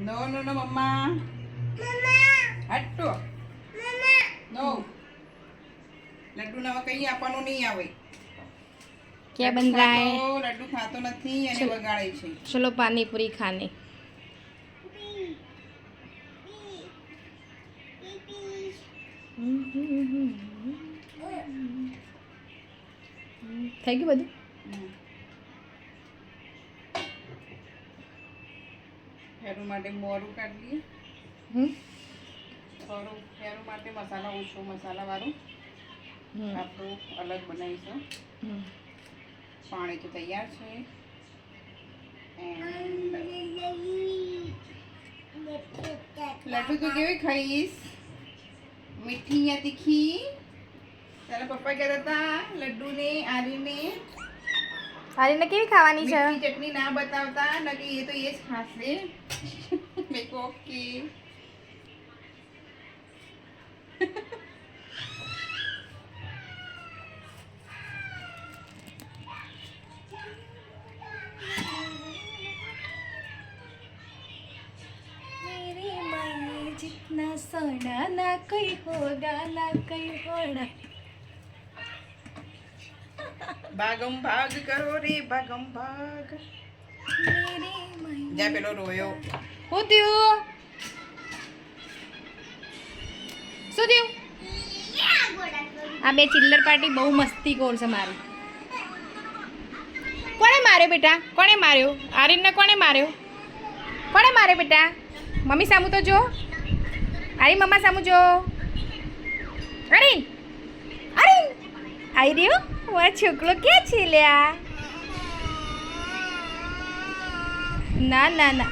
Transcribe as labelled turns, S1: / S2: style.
S1: નો no no मम्मा हटो no Laddu नवा कहीं આપવાનું નહીં આવે
S2: क्या बन रहा है?
S1: लड्डू खातो નથી અને વગાડે છે
S2: चलो पानी पूरी खाने. થઈ ગયું બધું?
S1: ફેરું માટે મોરું કાઢીએ. થોડું ફેરું માટે મસાલા ઓછો મસાલાવાળું આપણું અલગ બનાવીશું. પાણી તો તૈયાર છે. લડ્ડુ તો કેવી ખાઈશ? મીઠી યા તીખી? તારા પપ્પા કહેતા હતા લડ્ડુને આરીને
S2: આરીને કેવી ખાવાની છે?
S1: મીઠી ચટણી ના બતાવતા ન કે એ તો એ જ ખાશે. મેં કહું ઓકે.
S2: जितना सोना ना कोई होगा ना कोई होना.
S1: ભાગમ ભાગ કરો રે ભાગમ ભાગ. જા પેલો રોયો.
S2: શું થયું? શું થયું? આ બે ચિલ્લર પાર્ટી બહુ મસ્તી કરશે મારી. કોણે માર્યો બેટા? કોણે માર્યો? આરીનને કોણે માર્યો? કોણે માર્યો બેટા? મમ્મી સામું તો જો. આરી મમ્મા સામું જો. આરીન આરીન આઈ રહ્યો. આ છોકરો ક્યાં છે લ્યા? ના ના ના.